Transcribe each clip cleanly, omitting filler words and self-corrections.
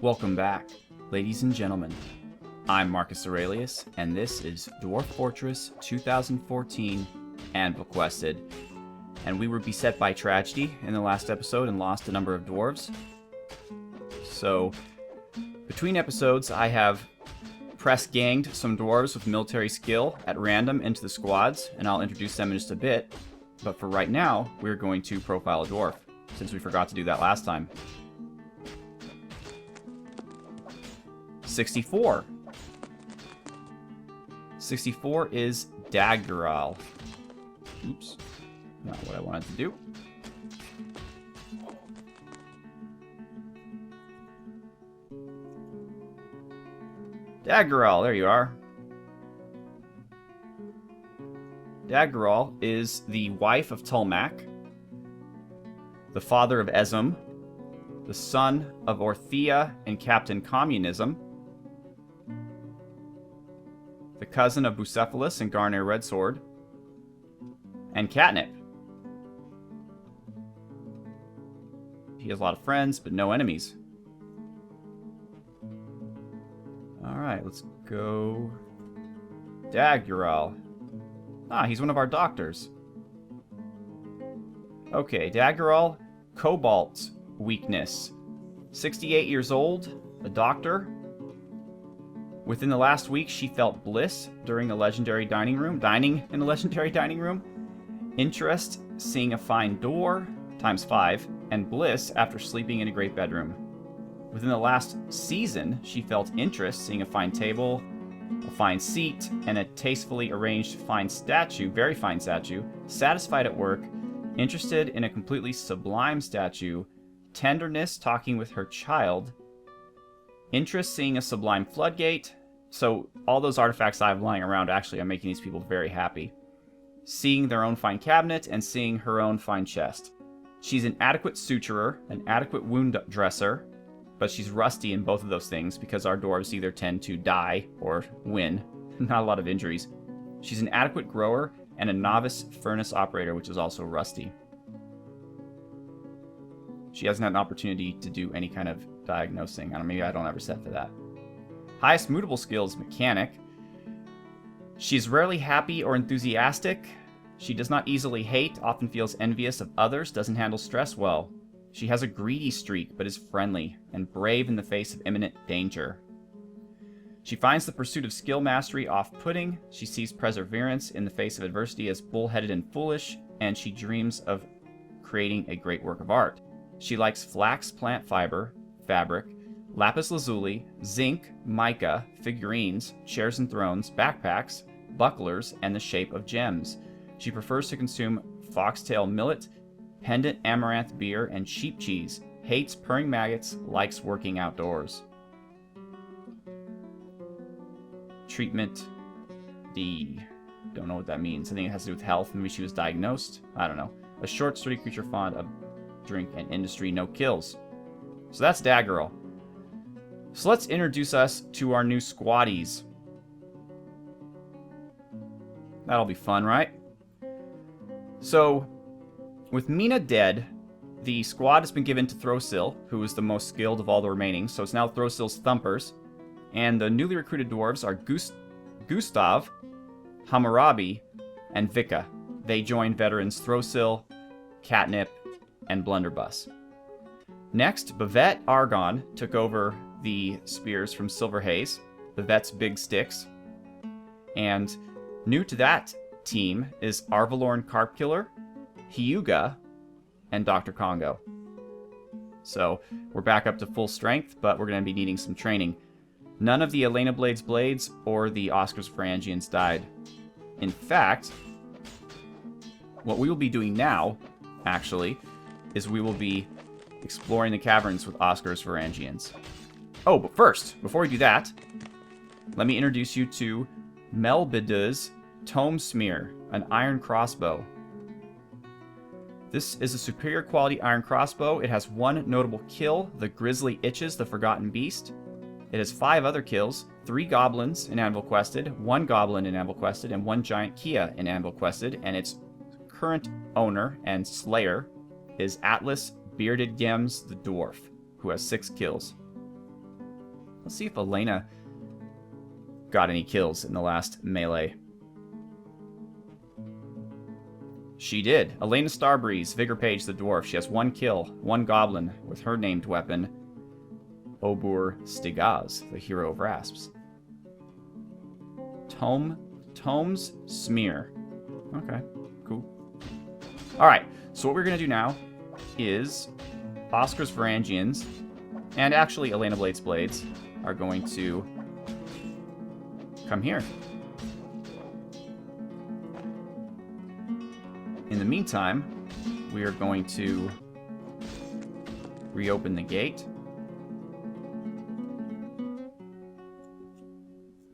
Welcome back, ladies and gentlemen. I'm Marcus Aurelius, and this is Dwarf Fortress 2014 Anvilquested. And we were beset by tragedy in the last episode and lost a number of dwarves. So, between episodes, I have press-ganged some dwarves with military skill at random into the squads, and I'll introduce them in just a bit. But for right now, we're going to profile a dwarf, since we forgot to do that last time. 64. 64 is Dagal. Oops. Not what I wanted to do. Dagal, there you are. Dagal is the wife of Tulmak, the father of Ezum, the son of Orthea and Captain Communism, the cousin of Bucephalus and Garner Redsword, and Catnip. He has a lot of friends, but no enemies. Alright, let's go... Dagal. Ah, he's one of our doctors. Okay, Dagal, Cobalt weakness. 68 years old, a doctor. Within the last week, she felt bliss during a legendary dining in a legendary dining room. Interest, seeing a fine door, ×5, and bliss after sleeping in a great bedroom. Within the last season, she felt interest, seeing a fine table, a fine seat, and a tastefully arranged very fine statue, satisfied at work, interested in a completely sublime statue, tenderness, talking with her child, interest, seeing a sublime floodgate. So all those artifacts I have lying around actually are making these people very happy. Seeing their own fine cabinet and seeing her own fine chest. She's an adequate suturer, an adequate wound dresser, but she's rusty in both of those things because our dwarves either tend to die or win. Not a lot of injuries. She's an adequate grower and a novice furnace operator, which is also rusty. She hasn't had an opportunity to do any kind of diagnosing. Maybe I don't ever set for that. Highest mutable skill is mechanic. She's rarely happy or enthusiastic. She does not easily hate, often feels envious of others, doesn't handle stress well. She has a greedy streak, but is friendly and brave in the face of imminent danger. She finds the pursuit of skill mastery off-putting. She sees perseverance in the face of adversity as bullheaded and foolish, and she dreams of creating a great work of art. She likes flax plant fiber, fabric, lapis lazuli, zinc, mica, figurines, chairs and thrones, backpacks, bucklers, and the shape of gems. She prefers to consume foxtail millet, pendant amaranth beer, and sheep cheese. Hates purring maggots, likes working outdoors. Treatment D. Don't know what that means. I think it has to do with health. Maybe she was diagnosed. I don't know. A short, sturdy creature fond of drink and industry, no kills. So that's Dagal. So let's introduce us to our new squaddies. That'll be fun, right? So, with Mina dead, the squad has been given to Throsil, who is the most skilled of all the remaining, so it's now Throsil's Thumpers. And the newly recruited dwarves are Gustav, Hammurabi, and Vika. They join veterans Throsil, Catnip, and Blunderbuss. Next, Bavette Argon took over the spears from Silverhaze, Bavette's big sticks. And new to that team is Arvalorn Carpkiller, Hyuga, and Dr. Congo. So we're back up to full strength, but we're going to be needing some training. None of the Elena Blade's blades or the Oscar's Varangians died. In fact, what we will be doing now, actually, is we will be exploring the caverns with Oscar's Varangians. Oh, but first, before we do that, let me introduce you to Melbida's Tome Smear, an iron crossbow. This is a superior quality iron crossbow. It has one notable kill, the Grizzly Itches, the Forgotten Beast. It has 5 other kills, 3 goblins in Anvilquested, 1 goblin in Anvilquested, and 1 giant Kia in Anvilquested, and its current owner and slayer is Atlas Bearded Gems the Dwarf, who has 6 kills. Let's see if Elena got any kills in the last melee. She did. Elena Starbreeze, Vigor Page the Dwarf. She has 1 kill, 1 goblin with her named weapon, Obur Stigaz, the hero of Rasps. Tomes Smear. Okay, cool. Alright, so what we're going to do now is Oscar's Varangians, and actually Elena Blade's Blades, are going to come here. In the meantime, we are going to reopen the gate.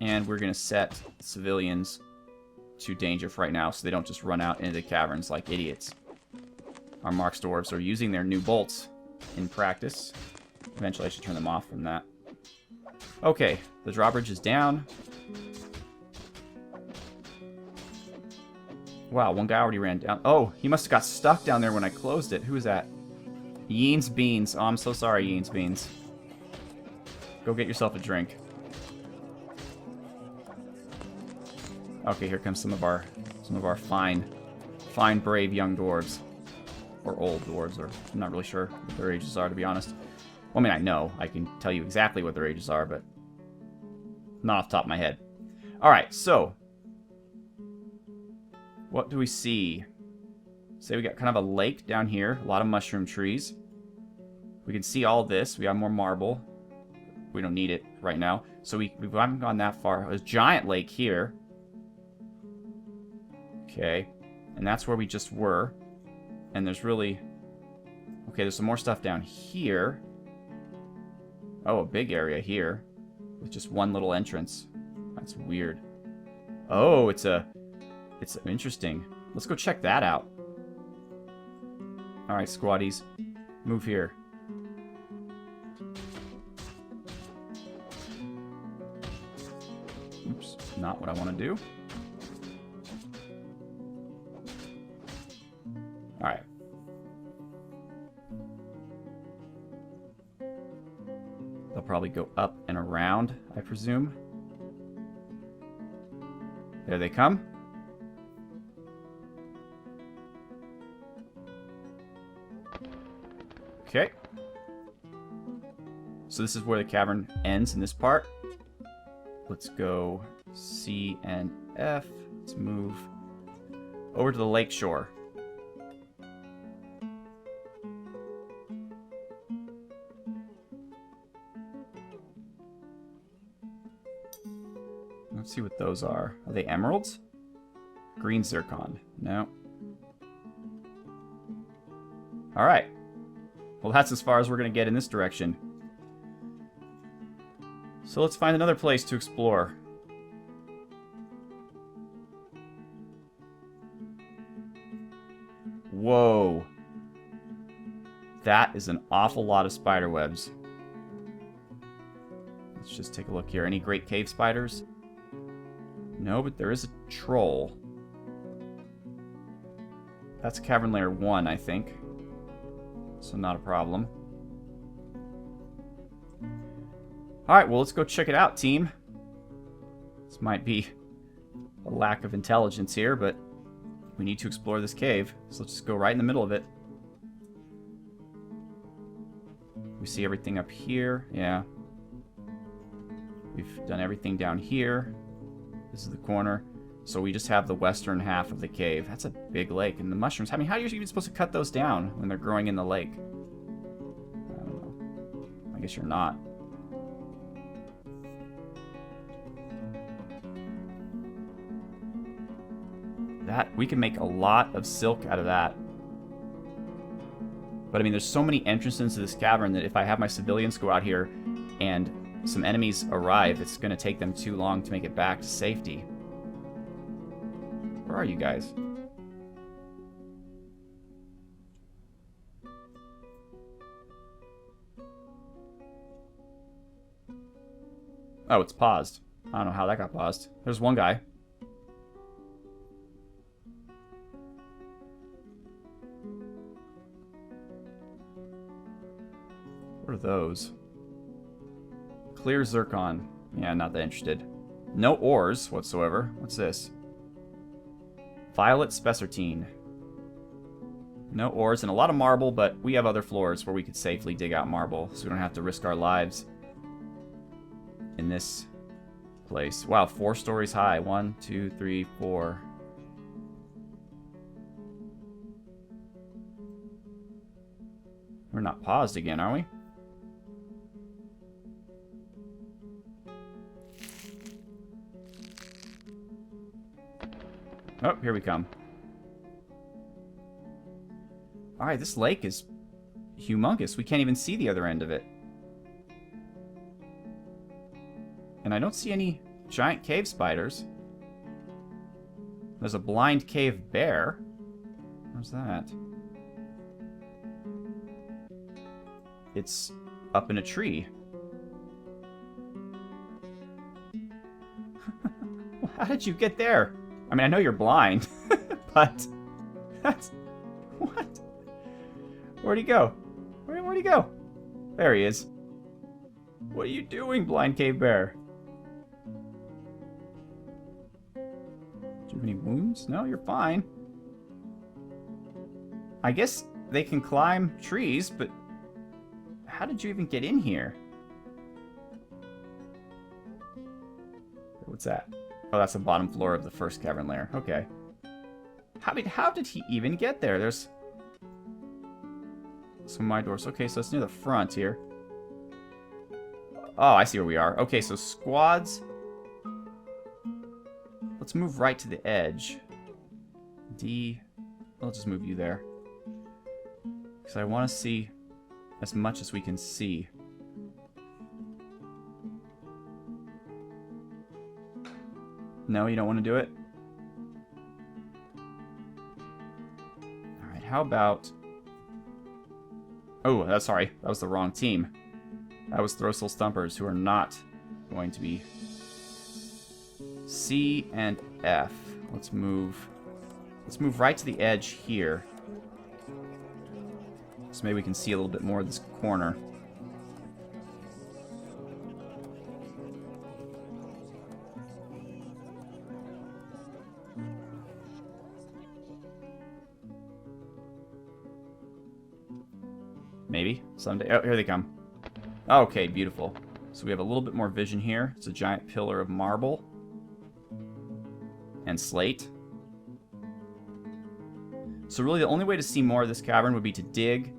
And we're going to set civilians to danger for right now so they don't just run out into the caverns like idiots. Our Marks dwarves are using their new bolts in practice. Eventually I should turn them off from that. Okay, the drawbridge is down. Wow, one guy already ran down. Oh, he must have got stuck down there when I closed it. Who is that? Yeens Beans. Oh, I'm so sorry, Yeens Beans. Go get yourself a drink. Okay, here comes some of our fine, brave young dwarves. Or old dwarves, or I'm not really sure what their ages are, to be honest. Well, I mean, I know. I can tell you exactly what their ages are, but not off the top of my head. Alright, so what do we see? Say we got kind of a lake down here. A lot of mushroom trees. We can see all this. We have more marble. We don't need it right now. So we haven't gone that far. There's a giant lake here. Okay. And that's where we just were. And there's really... Okay, there's some more stuff down here. Oh, a big area here. With just one little entrance. That's weird. Oh, it's interesting. Let's go check that out. Alright, squaddies. Move here. Oops, not what I want to do. Alright. They'll probably go up and around, I presume. There they come. Okay. So this is where the cavern ends in this part. Let's go C and F. Let's move over to the lake shore. Let's see what those are. Are they emeralds? Green zircon. No. Alright. Well, that's as far as we're going to get in this direction. So let's find another place to explore. Whoa. That is an awful lot of spider webs. Let's just take a look here. Any great cave spiders? No, but there is a troll. That's Cavern Layer 1, I think. So not a problem. Alright, well, let's go check it out, team. This might be a lack of intelligence here, but we need to explore this cave. So let's just go right in the middle of it. We see everything up here. Yeah. We've done everything down here. This is the corner. So we just have the western half of the cave. That's a big lake. And the mushrooms, I mean, how are you even supposed to cut those down when they're growing in the lake? I don't know. I guess you're not. That, we can make a lot of silk out of that. But I mean, there's so many entrances into this cavern that if I have my civilians go out here and some enemies arrive, it's going to take them too long to make it back to safety. Where are you guys? Oh, it's paused. I don't know how that got paused. There's one guy. What are those? Clear zircon. Yeah, not that interested. No ores whatsoever. What's this? Violet spessartine. No ores and a lot of marble, but we have other floors where we could safely dig out marble, so we don't have to risk our lives in this place. Wow, 4 stories high. 1, 2, 3, 4. We're not paused again, are we? Oh, here we come. Alright, this lake is humongous. We can't even see the other end of it. And I don't see any giant cave spiders. There's a blind cave bear. Where's that? It's up in a tree. How did you get there? I mean, I know you're blind, but that's... What? Where'd he go? Where'd he go? There he is. What are you doing, blind cave bear? Do you have any wounds? No, you're fine. I guess they can climb trees, but how did you even get in here? What's that? Oh, that's the bottom floor of the first cavern layer. Okay. How did he even get there? There's some of my doors. Okay, so it's near the front here. Oh, I see where we are. Okay, so squads. Let's move right to the edge. D. I'll just move you there. Because I want to see as much as we can see. No, you don't want to do it? Alright, how about... Oh, that's sorry. That was the wrong team. That was Throsil Stumpers, who are not going to be... C and F. Let's move right to the edge here. So maybe we can see a little bit more of this corner. Maybe someday. Oh, here they come. Okay, beautiful. So we have a little bit more vision here. It's a giant pillar of marble and slate. So really the only way to see more of this cavern would be to dig,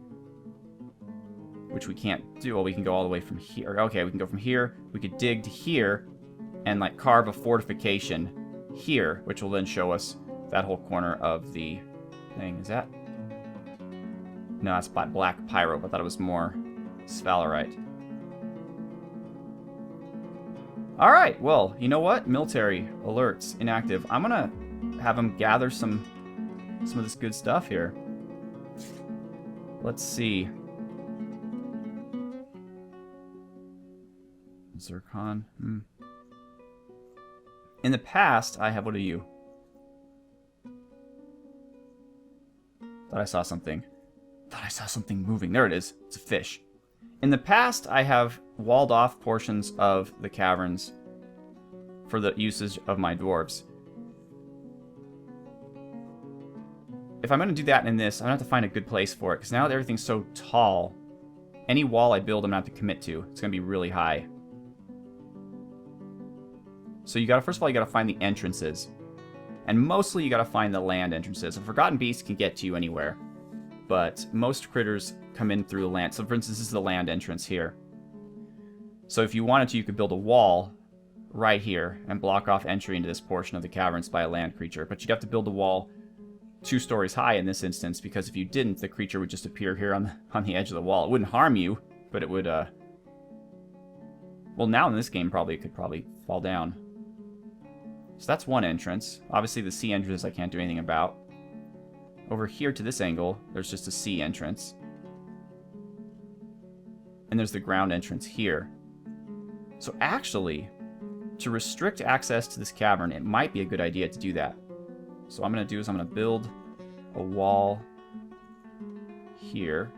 which we can't do. Well, we can go all the way from here. Okay, we can go from here. We could dig to here and like carve a fortification here, which will then show us that whole corner of the thing. Is that? No, that's black pyro, but I thought it was more sphalerite. Alright, well, you know what? Military alerts inactive. I'm gonna have them gather some of this good stuff here. Let's see. Zircon. In the past, I have... What are you? Thought I saw something. Thought I saw something moving. There it is. It's a fish. In the past, I have walled off portions of the caverns for the usage of my dwarves. If I'm going to do that in this, I'm going to have to find a good place for it, because now that everything's so tall, any wall I build I'm going to have to commit to. It's going to be really high. So you got to, first of all, you got to find the entrances. And mostly you got to find the land entrances. A Forgotten Beast can get to you anywhere, but most critters come in through the land. So for instance, this is the land entrance here. So if you wanted to, you could build a wall right here and block off entry into this portion of the caverns by a land creature. But you'd have to build a wall 2 stories high in this instance, because if you didn't, the creature would just appear here on the edge of the wall. It wouldn't harm you, but it would, well, now in this game, it could probably fall down. So that's one entrance. Obviously, the C entrance I can't do anything about. Over here to this angle, there's just a C entrance. And there's the ground entrance here. So actually, to restrict access to this cavern, it might be a good idea to do that. So what I'm going to do is I'm going to build a wall here.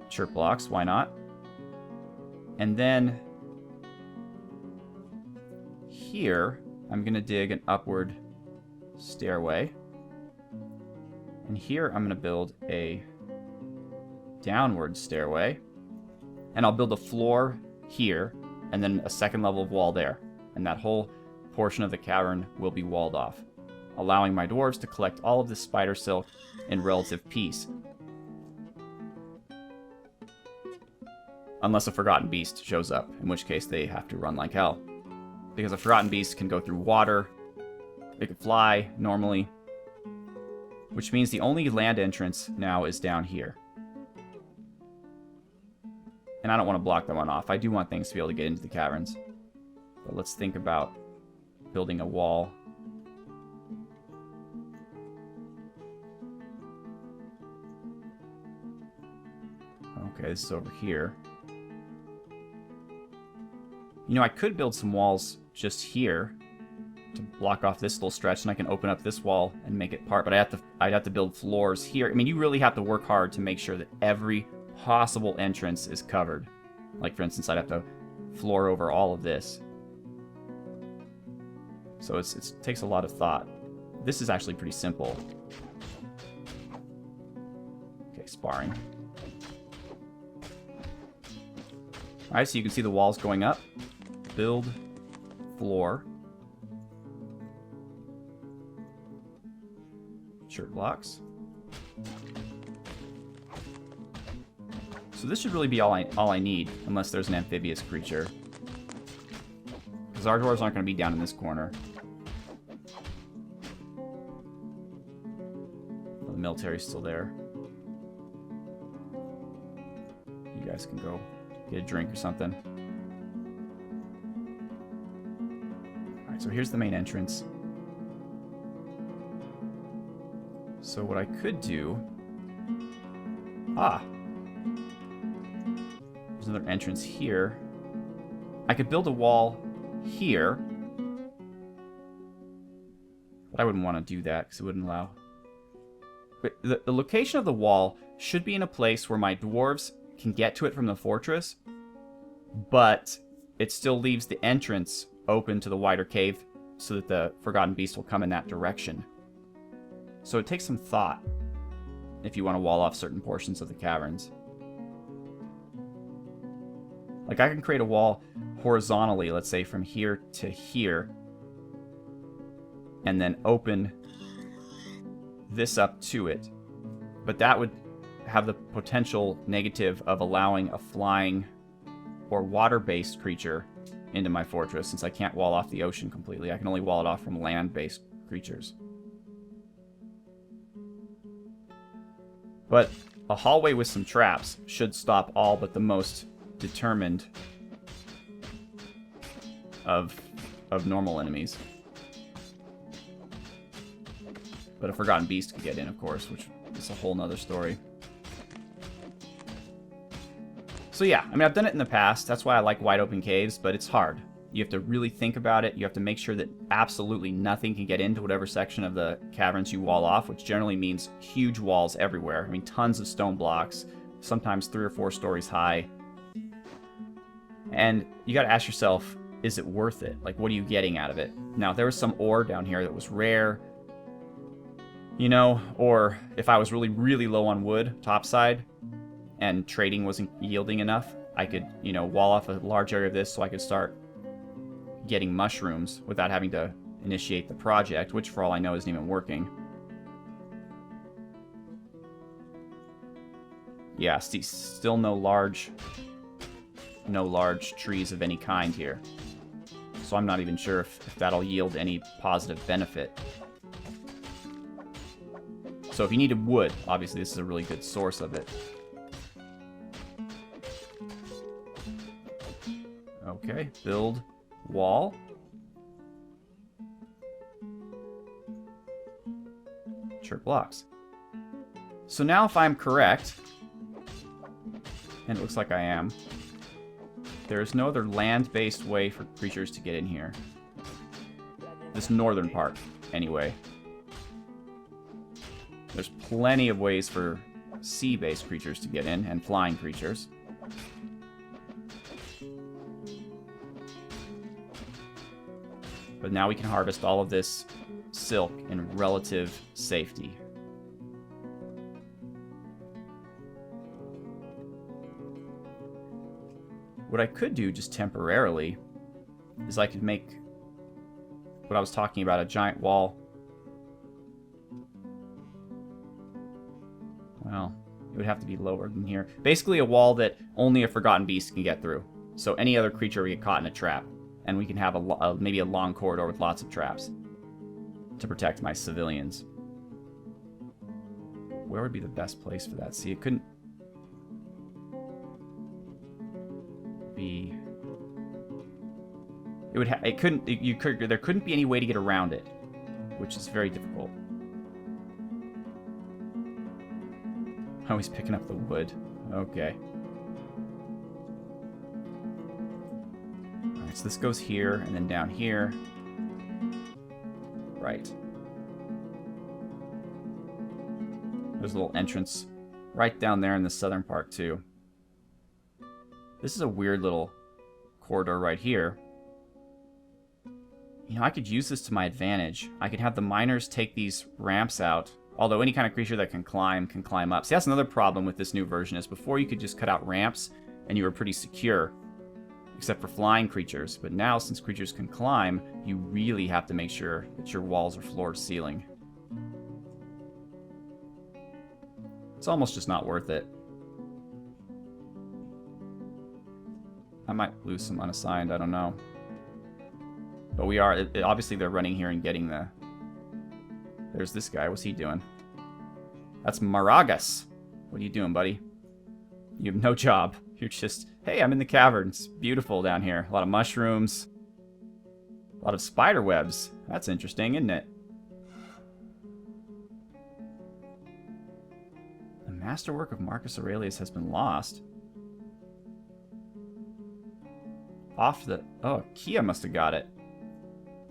Chirp blocks, why not? And then here, I'm going to dig an upward stairway. And here, I'm going to build a downward stairway. And I'll build a floor here, and then a second level of wall there. And that whole portion of the cavern will be walled off, allowing my dwarves to collect all of this spider silk in relative peace. Unless a Forgotten Beast shows up, in which case they have to run like hell. Because a Forgotten Beast can go through water, it can fly normally, which means the only land entrance now is down here. And I don't want to block that one off. I do want things to be able to get into the caverns. But let's think about building a wall. Okay, this is over here. You know, I could build some walls just here to block off this little stretch, and I can open up this wall and make it part, but I'd have to build floors here. I mean, you really have to work hard to make sure that every possible entrance is covered. Like, for instance, I'd have to floor over all of this. So it takes a lot of thought. This is actually pretty simple. Okay, sparring. Alright, so you can see the walls going up. Build floor. Shirt blocks. So this should really be all I need, unless there's an amphibious creature. Because our dwarves aren't going to be down in this corner. Oh, the military's still there. You guys can go get a drink or something. Alright, so here's the main entrance. So what I could do... There's another entrance here. I could build a wall here. But I wouldn't want to do that because it wouldn't allow... But the location of the wall should be in a place where my dwarves can get to it from the fortress, but it still leaves the entrance open to the wider cave so that the Forgotten Beast will come in that direction. So it takes some thought if you want to wall off certain portions of the caverns. Like, I can create a wall horizontally, let's say from here to here, and then open this up to it. But that would have the potential negative of allowing a flying or water-based creature into my fortress, since I can't wall off the ocean completely. I can only wall it off from land-based creatures. But a hallway with some traps should stop all but the most determined of normal enemies. But a Forgotten Beast could get in, of course, which is a whole nother story. So yeah, I mean, I've done it in the past. That's why I like wide open caves, but it's hard. You have to really think about it. You have to make sure that absolutely nothing can get into whatever section of the caverns you wall off, which generally means huge walls everywhere. I mean, tons of stone blocks, sometimes 3 or 4 stories high. And you gotta ask yourself, is it worth it? Like, what are you getting out of it? Now, there was some ore down here that was rare, you know, or if I was really, really low on wood, topside, and trading wasn't yielding enough, I could, you know, wall off a large area of this so I could start getting mushrooms without having to initiate the project, which for all I know isn't even working. Yeah, still no large trees of any kind here. So I'm not even sure if that'll yield any positive benefit. So if you needed wood, obviously this is a really good source of it. Okay, build wall. Chert blocks. So now if I'm correct, and it looks like I am, there is no other land-based way for creatures to get in here. This northern part, anyway. There's plenty of ways for sea-based creatures to get in, and flying creatures. But now we can harvest all of this silk in relative safety. What I could do just temporarily is I could make what I was talking about, a giant wall. Well, it would have to be lower than here. Basically a wall that only a Forgotten Beast can get through. So any other creature would get caught in a trap. And we can have maybe a long corridor with lots of traps to protect my civilians. Where would be the best place for that? See, it couldn't be... There couldn't be any way to get around it, which is very difficult. Oh, he's picking up the wood. Okay. Alright, so this goes here, and then down here. Right. There's a little entrance right down there in the southern part, too. This is a weird little corridor right here. You know, I could use this to my advantage. I could have the miners take these ramps out. Although any kind of creature that can climb up. See, that's another problem with this new version, is before you could just cut out ramps and you were pretty secure. Except for flying creatures. But now, since creatures can climb, you really have to make sure that your walls are floor to ceiling. It's almost just not worth it. I might lose some unassigned, I don't know. But we are, obviously they're running here and getting the... There's this guy. What's he doing? That's Maragas. What are you doing, buddy? You have no job. You're just... Hey, I'm in the cavern. It's beautiful down here. A lot of mushrooms. A lot of spider webs. That's interesting, isn't it? The masterwork of Marcus Aurelius has been lost. Off the... Oh, Kia must have got it.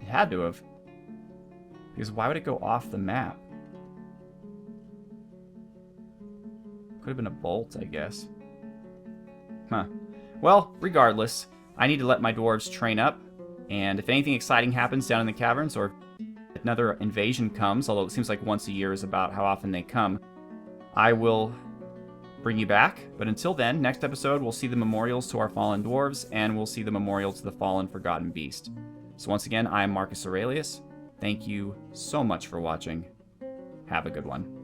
It had to have. Because why would it go off the map? Could have been a bolt, I guess. Huh. Well, regardless, I need to let my dwarves train up. And if anything exciting happens down in the caverns, or if another invasion comes, although it seems like once a year is about how often they come, I will bring you back. But until then, next episode, we'll see the memorials to our fallen dwarves, and we'll see the memorial to the fallen Forgotten Beast. So once again, I am Marcus Aurelius. Thank you so much for watching. Have a good one.